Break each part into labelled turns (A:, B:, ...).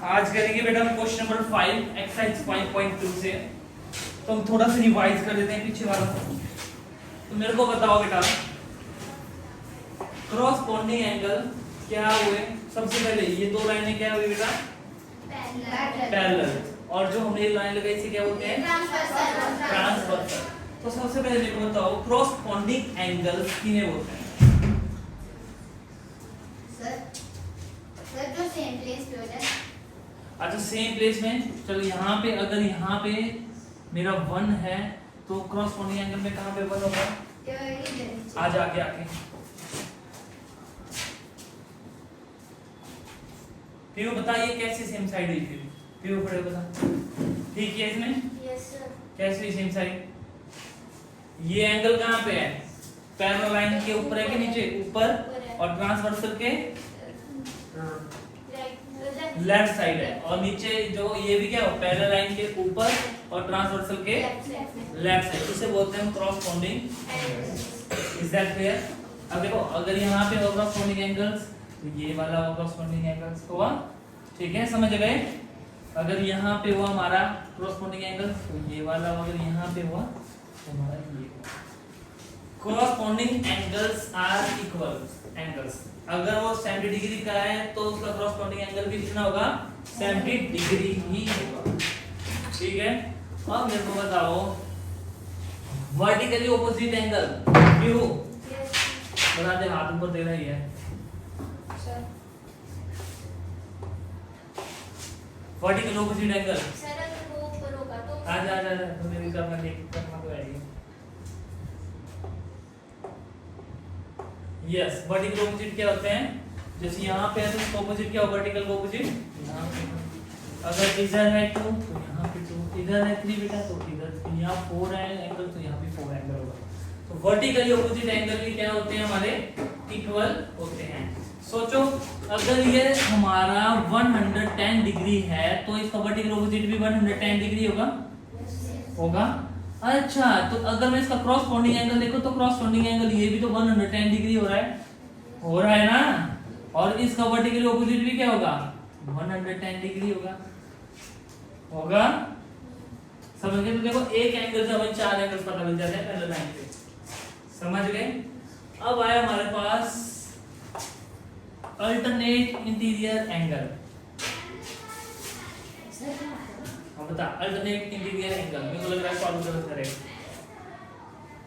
A: आज करेंगे बेटा हम क्वेश्चन नंबर 5 एक्सरसाइज 5.2 से। तो हम थोड़ा सा रिवाइज कर देते हैं पीछे वाला। तो मेरे को बताओ बेटा क्रॉसपोंडिंग एंगल क्या हुए। सबसे पहले ये दो लाइनें क्या हुई बेटा? पैरेलल। और जो हमने लाइन लगाई इसे क्या बोलते हैं? ट्रांसवर्सल। तो सबसे पहले मेरे को बताओ क्रॉसपोंडिंग एंगल किन्हें बोलते हैं?
B: सर जो सेम प्लेस पे हो जाए।
A: अच्छा सेम प्लेस में, चलो यहाँ पे अगर यहाँ पे मेरा 1 है तो क्रॉसपोंडिंग एंगल में कहाँ पे 1 होगा? आज आगे आके फिर वो बता ये कैसे सेम साइड हुई फिर वो पढ़े बता। ठीक है इसमें?
B: Yes sir.
A: कैसे हुई सेम साइड? ये एंगल कहाँ पे है? पैरेलल लाइन के ऊपर है कि नीचे? ऊपर। और ट्रांसवर्सल के लेफ्ट साइड है। और नीचे जो ये भी क्या हो? पैरेलल लाइन के ऊपर और ट्रांसवर्सल के लेफ्ट साइड। इसे बोलते हैं क्रॉसपोंडिंग। Is that clear? अब देखो अगर यहाँ पे होगा क्रॉसपोंडिंग एंगल्स तो ये वाला होगा क्रॉसपोंडिंग एंगल्स हुआ। ठीक है, समझ गए? अगर यहाँ पे हुआ हमारा क्रॉसपोंडिंग एंगल तो ये वाला, अगर यहाँ पे हुआ तो हमारा ये। Corresponding angles are equal angles. अगर वो 70 डिग्री का है तो उसका क्रॉसपोंडिंग एंगल भी कितना होगा? 70 डिग्री ही होगा। ठीक है, अब मेरे को बताओ वर्टिकली ऑपोजिट एंगल क्यों? बता दे, हाथ ऊपर दे रही है। वर्टिकल ऑपोजिट एंगल
B: सर अगर वो ऊपर होगा तो
A: आ तुम्हें भी करना तो है ही। यस, वर्टिकल ऑपोजिट क्या होते हैं? जैसे यहाँ पे है तो इसका ऑपोजिट क्या होगा? वर्टिकल ऑपोजिट यहाँ पे। अगर इधर है 2 तो यहाँ पे 2, इधर है 3 बेटा तो इधर, यहाँ 4 है एंगल तो यहाँ भी 4 एंगल होगा। तो वर्टिकली ऑपोजिट एंगल भी क्या होते हैं? हमारे इक्वल होते हैं। सोचो अगर ये हमारा 110 डिग्री है तो इसका वर्टिकल ऑपोजिट भी 110 डिग्री होगा। अच्छा, तो अगर मैं इसका क्रॉसपोंडिंग एंगल देखो तो क्रॉसपोंडिंग एंगल ये भी तो 110 डिग्री हो रहा है ना। और इसका वर्टिकल ऑपोजिट भी क्या होगा? 110 डिग्री होगा। समझ गए? तो देखो एक एंगल से हमें 4 एंगल्स पता लग जाते हैं पैरेलल लाइन पे। समझ गए? अब आया हमारे पास अल्टरनेट इंटीरियर एंगल। हम बता अल्टरनेट इंटीरियर एंगल। मेरे को लग रहा है सॉल्व गलत करेगा।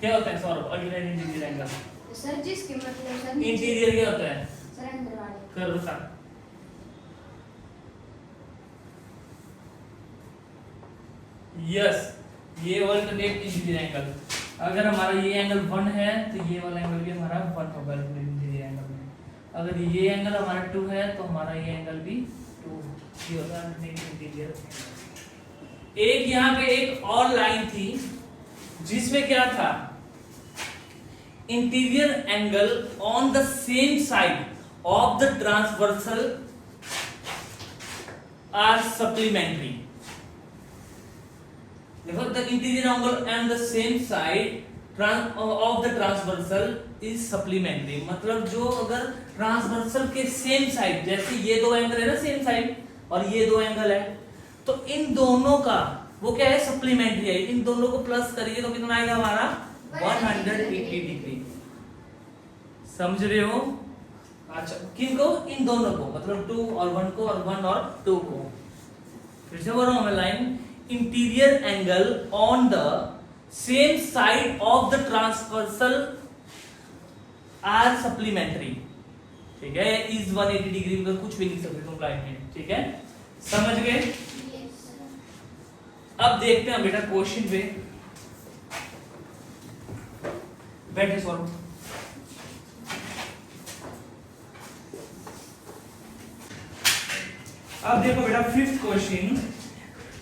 A: क्या होता है solve alternate interior angle?
B: Sir जिसके मतलब सर
A: इंटीरियर क्या होता है?
B: सर अंदर वाले
A: कर बता। यस, ये अल्टरनेट इंटीरियर एंगल। अगर हमारा ये एंगल 1 है तो ये वाला एंगल भी हमारा 1 होगा अल्टरनेट इंटीरियर एंगल में। अगर ये एंगल हमारा 2 है तो हमारा ये एंगल भी 2। ये होगा अल्टरनेट इंटीरियर। एक यहाँ पे एक और लाइन थी जिसमें क्या था? Interior angle on the same side of the transversal are supplementary. देखो the interior angle and the same side of the transversal is supplementary. मतलब जो अगर ट्रांसवर्सल के सेम साइड, जैसे ये दो एंगल है ना सेम साइड और ये दो एंगल है, तो इन दोनों का वो क्या है? सप्लीमेंट्री है। इन दोनों को प्लस करिए तो कितना आएगा हमारा? 180 डिग्री। समझ रहे हो? अच्छा, किनको? इन दोनों को, मतलब 2 और 1 को और 1 और 2 को। फिर से बोल रहा हूं मैं line. Interior angle on the same side of the transversal are supplementary. ठीक है, इज 180 डिग्री में कुछ भी लिख सकते तुम लाइन में। ठीक है, समझ गए? अब देखते हैं बेटा क्वेश्चन पे। बैठे सॉल्व। अब देखो बेटा 5th question.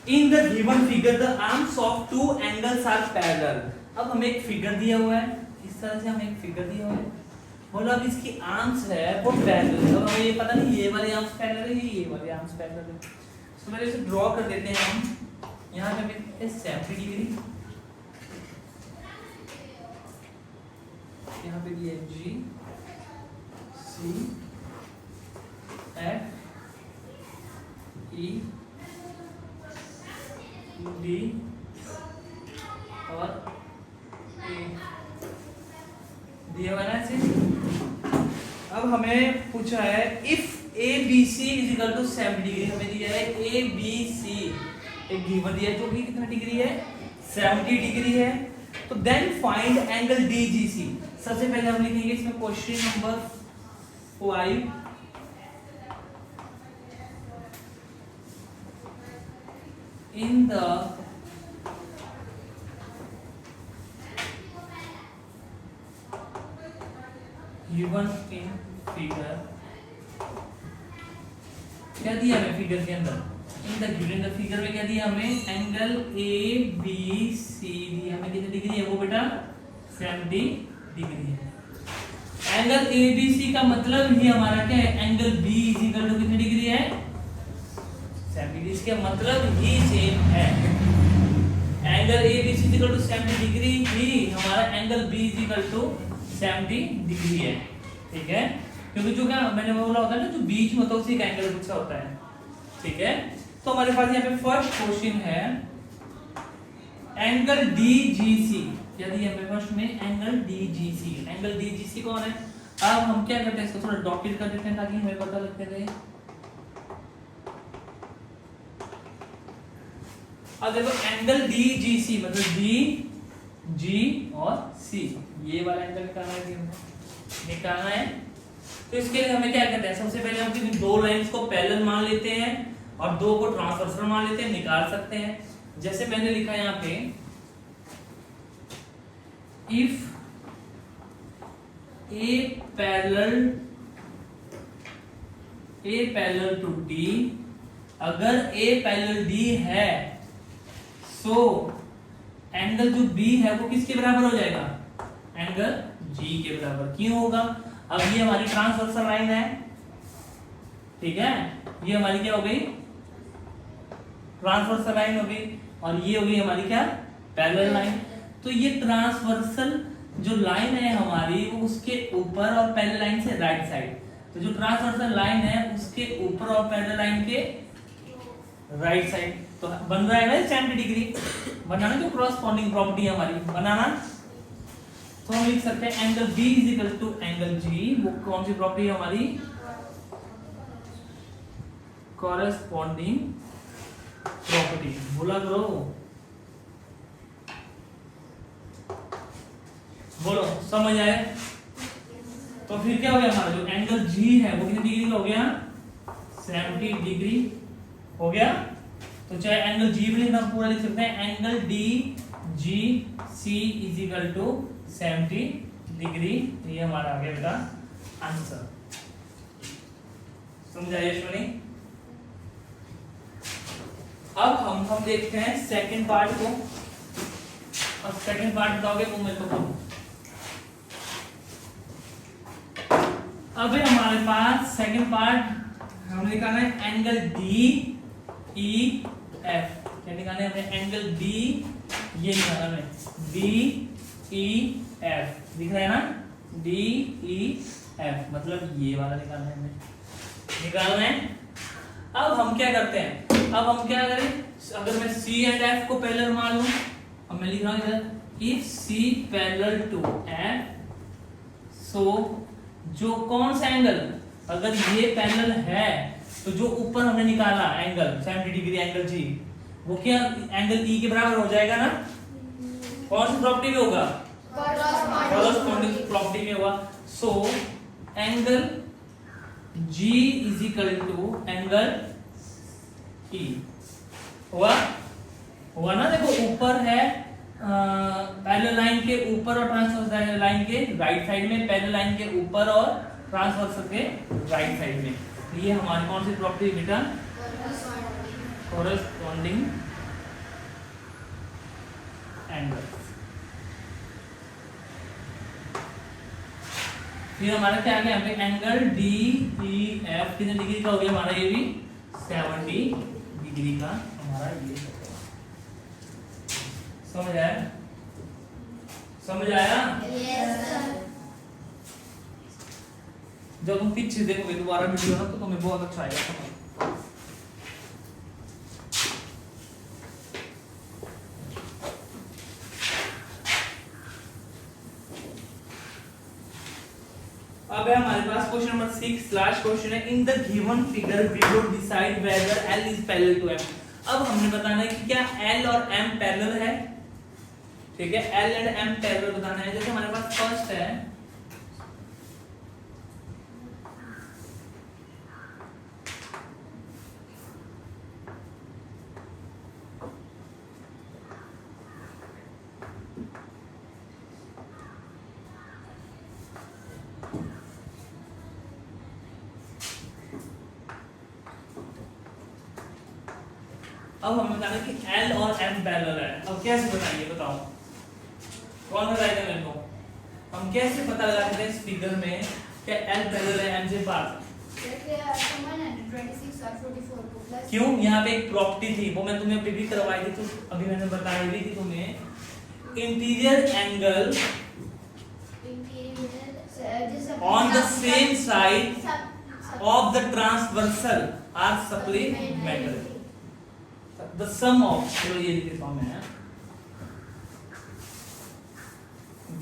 A: In the given figure the arms of 2 angles are parallel. अब हमें एक फिगर दिया हुआ है, इस तरह से हमें एक फिगर दिया हुआ है। बोलो अब इसकी आर्म्स है वो पैरेलल है। अब हमें ये पता नहीं ये वाले आर्म्स पैरेलल है ये वाले आर्म्स पैरेलल है। तो पहले इसे ड्रॉ कर देते हैं हम। यहाँ पे हमें 70 डिग्री, यहाँ पे भी है G C F E D और ए दिया हुआ है ऐसे। अब हमें पूछा है if A B C is equal to 70 degree, हमें दिया है ए बी सी एक गिवन दिया है जो कि कितना डिग्री है 70 डिग्री है। तो then find angle D G C. सबसे पहले हम लिखेंगे इसमें question number 5 in the given in figure, क्या दिया हमें फिगर के अंदर, इन द गिवन द फिगर में क्या दिया हमें एंगल ए बी सी दिया हमें कितनी डिग्री है वो बेटा 70 डिग्री है। एंगल ए बी सी का मतलब ही हमारा क्या है angle B is equal to कितनी डिग्री है 70 डिग्री, इसका मतलब ही सेम है। Angle A B C is equal to 70 degree ही हमारा angle B is equal to 70 degree है, ठीक है। क्योंकि जो क्या मैंने बोला होता है ना जो बीच में होता है उसी का एंगल पूछा होता है, ठीक है। तो हमारे पास यहाँ पे फर्स्ट क्वेश्चन है एंगल डी जी सी, क्या दिया हमें फर्स्ट में एंगल डी जी सी। एंगल डी जी सी कौन है, अब हम क्या करते हैं इसको थोड़ा डॉटेड कर देते हैं ताकि हमें पता लगते रहे। अब देखो एंगल डी जी सी मतलब डी जी और सी, ये वाला एंगल निकालना है। तो इसके लिए हमें क्या करते हैं सबसे पहले हम किसी दो लाइंस को पैरेलल मान लेते हैं और दो को ट्रांसवर्सल मान लेते हैं, निकाल सकते हैं। जैसे मैंने लिखा यहाँ पे if A parallel to D, अगर ए पैरेलल डी है सो एंगल जो बी है वो किसके बराबर हो जाएगा एंगल जी के बराबर। क्यों होगा, अब ये हमारी ट्रांसवर्सल लाइन है, ठीक है, ये हमारी क्या हो गई ट्रांसवर्सल लाइन हो गई और ये हो गई हमारी क्या पैरेलल लाइन। तो ये ट्रांसवर्सल जो लाइन है हमारी वो उसके ऊपर और पैरेलल लाइन से राइट साइड, तो जो ट्रांसवर्सल लाइन है उसके ऊपर और पैरेलल लाइन के राइट साइड, तो बन रहा है ना 70 डिग्री। बनाना जो क्रॉसपोंडिंग प्रॉपर्टी है हमारी बनाना, तो हम लिख सकते हैं angle B is equal to angle G। वो कौन सी प्रॉपर्टी है हमारी कॉरेस्पॉन्डिंग प्रॉपर्टी, बोला करो बोलो समझ आए। तो फिर क्या हो गया हमारा जो एंगल G है वो कितनी डिग्री का हो गया 70 डिग्री हो गया। तो चाहे एंगल G भी हम पूरा लिख सकते हैं angle D G C is equal to 70 degree. ये हमारा आ गया बेटा आंसर, समझाइए यशवनी। अब हम देखते हैं सेकंड पार्ट को, और सेकंड पार्ट बताओगे वो मेरे को बताओ। अब हमारे पास सेकंड पार्ट हमने निकालना है एंगल डी ई एफ। क्या निकालना है हमें एंगल डी, ये निकालना है डी ई एफ, दिख रहा है ना डी ई एफ, मतलब ये वाला निकालना है हमें, निकालना है। अब हम क्या करते हैं, अब हम क्या करें, अगर मैं सी एंड एफ को पैरेलल मान लूं, अब मैं लिख रहा हूं इधर if C parallel to F so जो कौन सा एंगल, अगर ये पैरेलल है तो जो ऊपर हमने निकाला एंगल 70 डिग्री एंगल जी वो क्या एंगल ई के बराबर हो जाएगा ना, कौन सी प्रॉपर्टी में होगा कॉरेस्पॉन्डिंग प्रॉपर्टी में होगा। So angle G is equal to angle E हुआ ना। देखो ऊपर है पैरेलल लाइन के ऊपर और ट्रांसवर्सल लाइन के राइट साइड में, पैरेलल लाइन के ऊपर और ट्रांसवर्सल के राइट साइड में, ये हमारी कौन सी प्रॉपर्टी बेटा कॉरेस्पॉन्डिंग एंगल। फिर हमारा क्या आ गया यहाँ पे एंगल डी ई एफ कितने डिग्री का हो गया हमारा, ये भी 70 डिग्री का हमारा ये हो गया। समझ आया, समझ आया?
B: Yes sir.
A: जब तुम पीछे देखोगे दोबारा वीडियो ना तो तुम्हें बहुत अच्छा आएगा। अब है हमारे पास क्वेश्चन नंबर 6 लास्ट क्वेश्चन है। In the given figure we will decide whether L is parallel to M। अब हमने बताना है कि क्या L और M पैरेलल है। ठीक है, L एंड M पैरेलल बताना है। जैसे हमारे पास फर्स्ट है अब हमें बताना है कि L और M पैरेलल है। अब कैसे बताइए, बताओ कौन बताएगा मेरे को। हम कैसे पता लगा सकते हैं इस फिगर में कि L पैरेलल है M से पास। क्यों, यहाँ पे एक प्रॉपर्टी थी, वो मैं तुम्हें अभी भी करवाई थी, तो अभी मैंने बताई भी थी तुम्हें। Interior angle on the same side of the transversal are supplementary. The sum of, चलो ये लिख देता हूं मैं।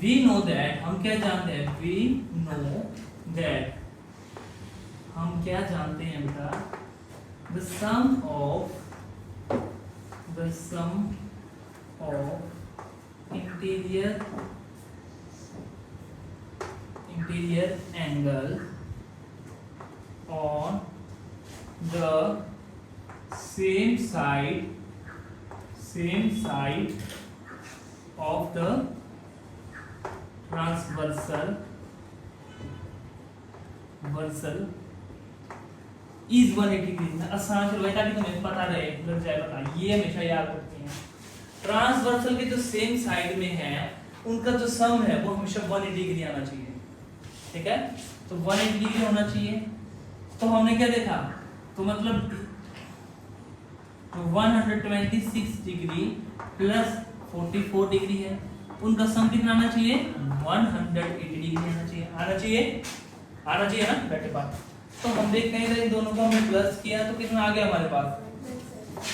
A: We know that, हम क्या जानते हैं, we know that, हम क्या जानते हैं बेटा, the sum of interior angle on the same side of the transversal is 180 degree. आसान से लगता कि तुम्हें पता रहे, लग जाए पता, ये हमेशा याद रखते हैं। ट्रांसवर्सल के जो सेम साइड में है उनका जो सम है वो हमेशा 180 डिग्री आना चाहिए। ठीक है, तो 180 डिग्री होना चाहिए। तो हमने क्या देखा, तो मतलब 126 डिग्री प्लस 44 डिग्री है, उनका सम कितना आना चाहिए, 180 डिग्री आना चाहिए ना बेटे पास। तो हम देखते हैं इन दोनों को हमने प्लस किया तो कितना आ गया हमारे पास,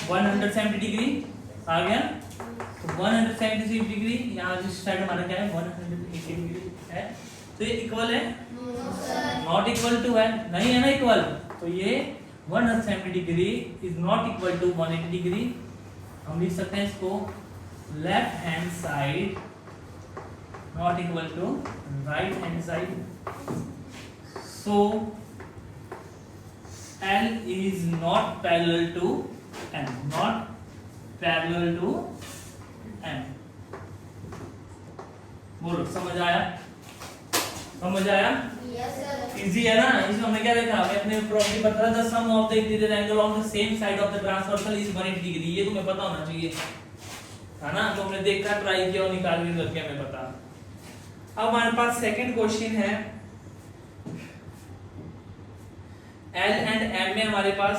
A: 170 डिग्री आ गया। तो 176 डिग्री यहाँ जिस साइड हमारा क्या है 180 डिग्री है, तो ये इक्वल है, नॉट इक्वल टू है, नहीं है ना इक्वल। तो ये 170 degree is not equal to 180 degree. हम लिख सकते हैं इसको left hand side not equal to right hand side. So L is not parallel to M, not parallel to M। बोलो समझ आया?
B: Yes sir।
A: इजी है ना। इसमें हमने क्या देखा, हमें अपने प्रॉपर्टी पता था, the sum of the interior angle on the same side of the transversal is 180 degree. ये तुम्हें पता होना चाहिए, है ना। तो हमने देखा, ट्राई किया और निकाल भी करके हमें पता। अब हमारे पास सेकंड क्वेश्चन है, L एंड M में हमारे पास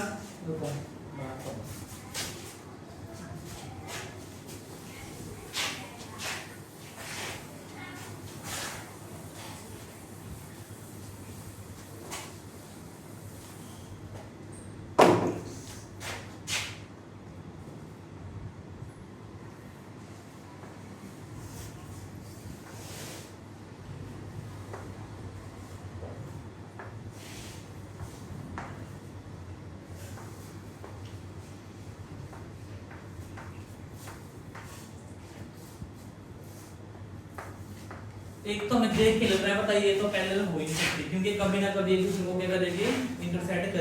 A: एक तो हमें देख के लग रहा है पता, ये तो पैरेलल हो ही नहीं सकती, क्योंकि कभी ना कभी एक दूसरे को क्या करेगी, इंटरसेक्ट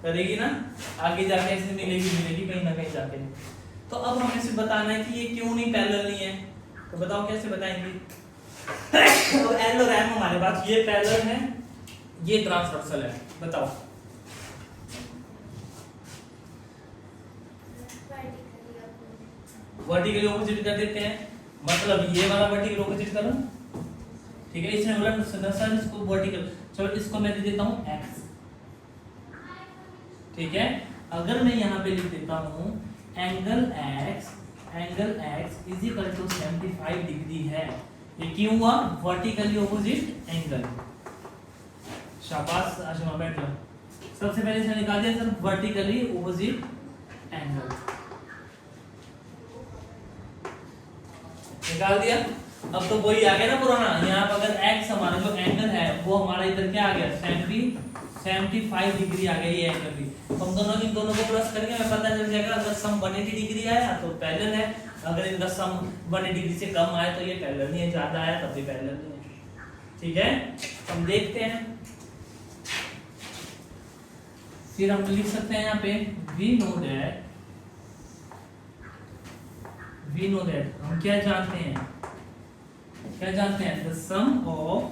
A: करेगी ना, आगे जाके ऐसे मिलेगी कहीं ना कहीं जाके। तो अब हमें सिर्फ बताना है कि ये क्यों नहीं पैरेलल नहीं है। तो बताओ कैसे बताएंगे। तो L और M हमारे पास ये पैरेलल है, ये ट्रांसवर्सल है, बताओ। वर्टिकली ऑपोजिट कर देते हैं, मतलब ये वाला वर्टिकल ऑपोजिट करो, ठीक है। इसने बोला सर इसको वर्टिकल, चलो इसको मैं दे देता हूं x, ठीक है। अगर मैं यहां पे लिख देता हूं angle x is equal to 75 degree है, ये क्यों हुआ, वर्टिकली ऑपोजिट एंगल। शाबाश आशमा, बैठ जाओ। सबसे पहले इसने निकाल दिया सर वर्टिकली ऑपोजिट एंगल, निकाल दिया। अब तो वही आ गया ना पुराना, यहाँ पर अगर x हमारा जो एंगल है वो हमारा इधर क्या आ गया 75 डिग्री आ गया ये एंगल भी। तो हम दोनों इन दोनों को प्लस करेंगे, हमें पता चल जाएगा अगर सम 180 डिग्री आया तो पैरेलल है, अगर इनका सम 180 डिग्री से कम आया तो ये पैरेलल नहीं है, ज्यादा आया तब भी पैरेलल नहीं है। ठीक है, हम देखते हैं। फिर हम लिख सकते हैं यहाँ पे वी नो दैट हम क्या जानते हैं द सम ऑफ,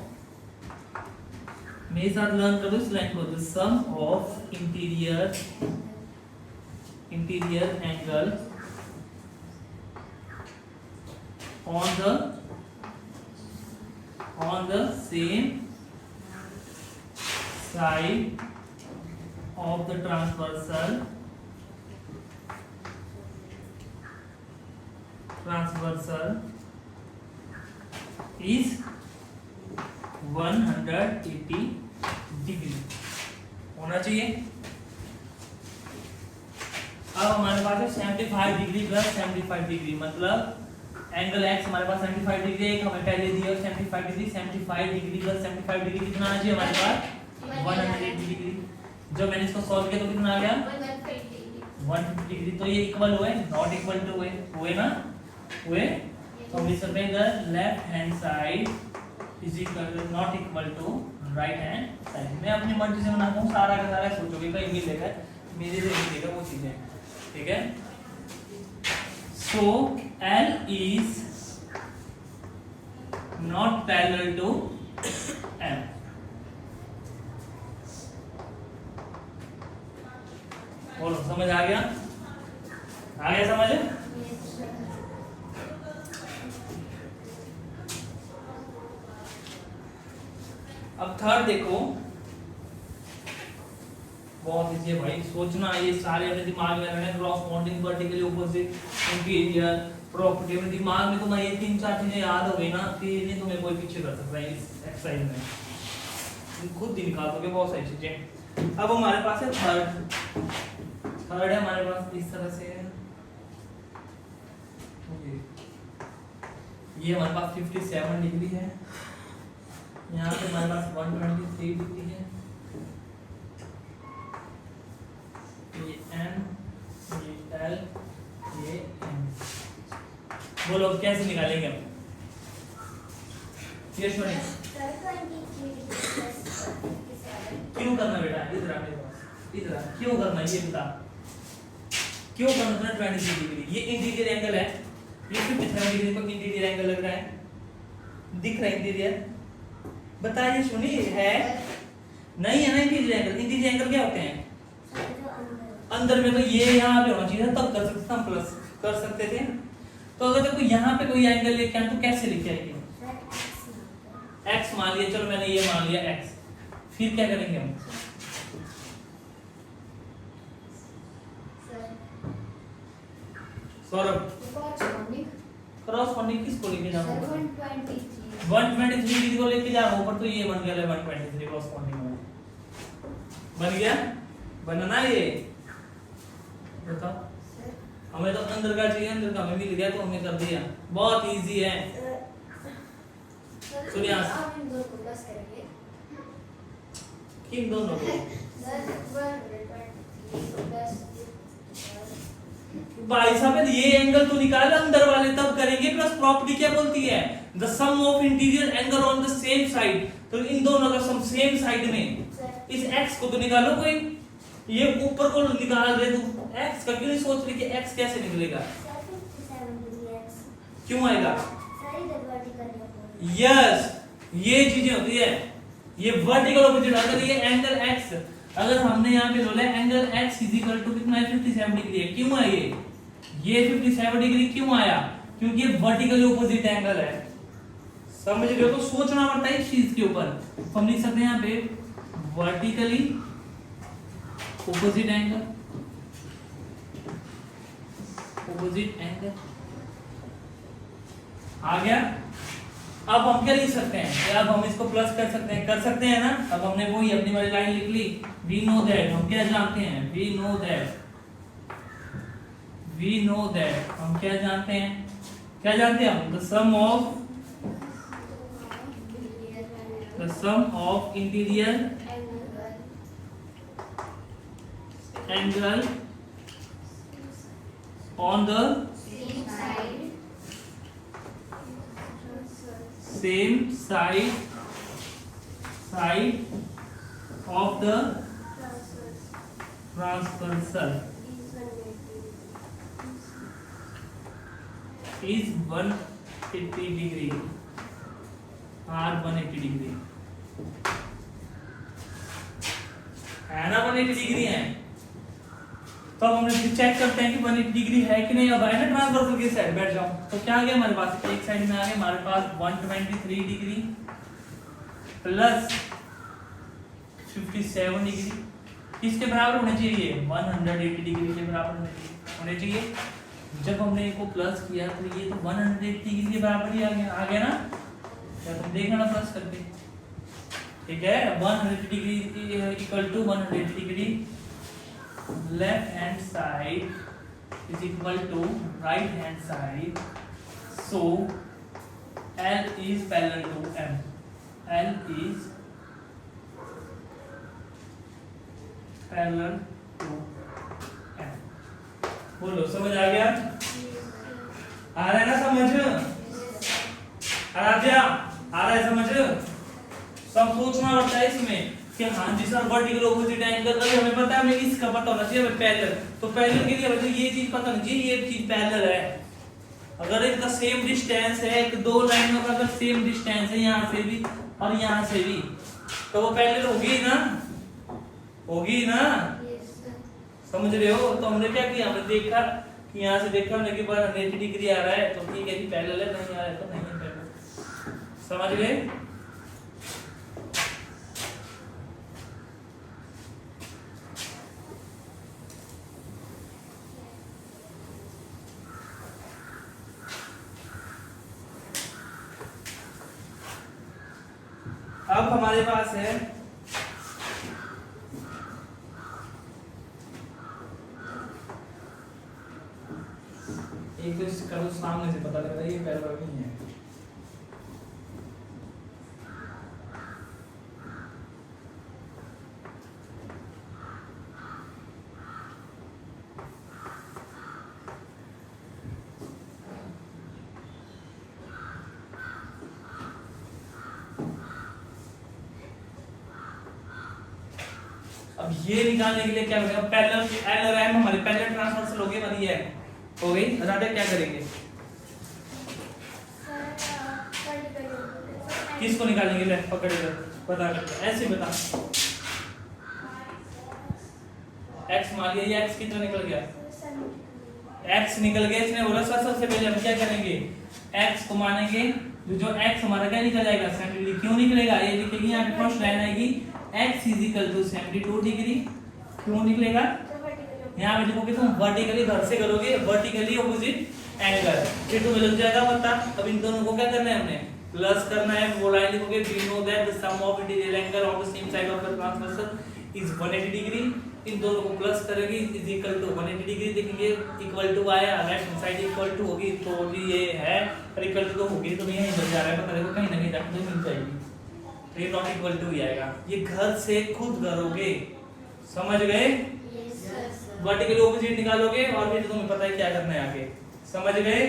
A: मेरे साथ लर्न करो इस लाइन को, the sum of interior angle on the same side of the transversal is 180 degree होना चाहिए। अब हमारे पास है 75 डिग्री प्लस 75 डिग्री, मतलब एंगल x हमारे पास 75 डिग्री है, हमें पहले दिया 75 डिग्री, 75 डिग्री प्लस 75 डिग्री कितना आना चाहिए हमारे पास 180 डिग्री। जब मैंने इसको सॉल्व किया तो कितना आ गया 150 डिग्री। तो ये इक्वल हुए, नॉट इक्वल टू हुए ना, हुए। तो हम लिख सकते हैं left hand side is equal not equal to right hand side. मैं अपनी मर्जी से बनाता हूँ, सारा का सारा सोचोगे कहीं मिलेगा, मेरे से मिलेगा वो चीजें। ठीक है, so L is not parallel to M। बोलो समझ आ गया समझ? अब थर्ड देखो, बहुत इजी है भाई, सोचना ये सारे अपने दिमाग में रखना, corresponding, vertically opposite, interior, property, अपने दिमाग में तुम्हें ये 3-4 चीजें याद हो गई ना कि नहीं तुम्हें कोई पीछे कर सकता है इस एक्सरसाइज में, खुद ही निकाल दोगे बहुत सारी चीजें। अब हमारे पास है थर्ड है हमारे पास इस तरह से, ये हमारे पास 57 डिग्री है, यहाँ पे हमारे पास 123 डिग्री है, ये M, ये L, ये M। बोलो कैसे निकालेंगे हम? ये सुनिए, क्यों करना बेटा, इधर आ मेरे पास, इधर आ, क्यों करना ये बता, क्यों करना 23 डिग्री? ये इंटीरियर एंगल है, ये 57 डिग्री पर इंटीरियर एंगल लग रहा है, दिख रहा है इंटीरियर? बताइए सुनिए, है नहीं है ना इंटीरियर एंगल? इंटीरियर एंगल क्या होते हैं? अंदर में, तो ये यहाँ पे होना चाहिए तब कर सकते हम, प्लस कर सकते थे। तो अगर देखो यहाँ पे कोई एंगल लेके आए तो कैसे लिखे आएंगे? x मान लिया, चलो मैंने ये मान लिया x, फिर क्या करेंगे हम? सौरभ क्रॉसपोंडिंग किसको लेके जाना होगा? 123 डिग्री को लेके जाना ऊपर, तो ये बन गया 123 क्रॉसपोंडिंग में बन गया, बना ना ये? बताओ, हमें तो अंदर का चाहिए, अंदर का हमें मिल गया तो हमने कर दिया, बहुत इजी है। सुनिए किन दोनों को भाई साहब, ये एंगल तो निकाल अंदर वाले तब करेंगे, प्लस प्रॉपर्टी क्या बोलती है? The sum of interior angle on the same side. तो इन दोनों का सम सेम साइड में, इस x को तो निकालो कोई, ये ऊपर को निकाल रहे तो x का क्यों नहीं सोच रहे कि x कैसे निकलेगा? क्यों आएगा? यस, ये चीजें होती है, ये वर्टिकल ऑपोजिट। अगर ये एंगल x, अगर हमने यहाँ पे बोला angle x is equal to कितना है 57 डिग्री है, क्यों है ये 57 डिग्री क्यों आया? क्योंकि ये वर्टिकली ऑपोजिट एंगल है, समझ रहे हो? तो सोचना पड़ता है इस चीज के ऊपर। हम लिख सकते हैं यहाँ पे वर्टिकली ऑपोजिट एंगल, आ गया। अब हम क्या लिख सकते हैं? अब हम इसको प्लस कर सकते हैं ना। अब हमने वही अपनी वाली लाइन लिख ली, वी नो दैट, हम क्या जानते हैं? वी नो दैट हम क्या जानते हैं? हम the sum of the sum of interior angle on the same side of the transversal is 180 degree r 180 degree है ना, 180 डिग्री है। तो अब हम चेक करते हैं कि 180 डिग्री है कि नहीं। अब है ना ट्रांसवर्सल की साइड, बैठ जाओ। तो क्या आ गया हमारे पास, एक साइड में आ गया हमारे पास 123 डिग्री प्लस 57 डिग्री, किसके बराबर होने चाहिए, 180 डिग्री के बराबर होने चाहिए। जब हमने इसको प्लस किया तो ये तो 180 डिग्री के बराबर ही आ गया ना, क्या तुम देखना प्लस करके, ठीक है। 180 degree equal to 180 degree left hand side is equal to right hand side, so L is parallel to M, L is parallel to M। बोलो समझ आ गया, आ रहा है ना समझ, आराध्या आ रहा है समझ। सब सोचना पड़ता है इसमें कि हाँ जी सर वर्टिकल ऑपोजिट एंगल, अगर हमें पता है, हमें इसका पता होना चाहिए, हमें पैरेलल। तो पैरेलल के लिए मतलब ये चीज पता होनी चाहिए, ये चीज पैरेलल है। अगर इनका सेम डिस्टेंस है, एक दो लाइनों का अगर सेम डिस्टेंस है यहाँ से भी और यहाँ से भी, तो वो पैरेलल होगी ना, होगी ना, समझ रहे हो। तो हमने क्या किया, हमने देखा कि यहाँ से देखा हमने कि 180 डिग्री आ रहा है, तो ठीक है जी पैरेलल है, नहीं आ रहा है तो नहीं है पैरेलल, समझ गए। अब हमारे पास है एक, तो इसका तो सामने से पता लग रहा है ये पैरेलल नहीं है। अब ये निकालने के लिए क्या करेंगे, पैरेलल एल और एम हमारे पैरेलल ट्रांसवर्सल हो गए, मतलब ये हो गई। राधे क्या करेंगे, किसको निकालेंगे, लेफ्ट पकड़ेगा, पता करते ऐसे बता। x मान लिया, ये x कितना निकल गया, x निकल गया। इसने बोला सर सबसे पहले हम क्या करेंगे, x को मानेंगे, जो x हमारा क्या निकल जाएगा 70 डिग्री। क्यों निकलेगा, ये लिखेंगे यहाँ पे फर्स्ट लाइन आएगी x is equal to 72 degree. क्यों निकलेगा, यहाँ पे लिखोगे तुम वर्टिकली घर से करोगे, वर्टिकली ऑपोजिट एंगल, ये तो मिल जाएगा पता। अब इन दोनों को क्या करना है, हमने प्लस करना है। वो लाइन लिखोगे we know that the sum of interior angle of the same side of the transversal is 180 degree. इन दोनों को प्लस करेंगे इज इक्वल टू 180 डिग्री, देखेंगे इक्वल टू आया, लेफ्ट साइड इक्वल टू होगी तो भी ये है, और इक्वल टू तो होगी तो नहीं मिल जा रहा है, पता देखो कहीं ना कहीं जाके मिल जाएगी, तो ये नॉट इक्वल टू ही आएगा। ये घर से खुद करोगे, समझ गए। वर्टिकल ऑपोजिट निकालोगे और फिर तुम्हें पता है क्या करना है आगे, समझ गए।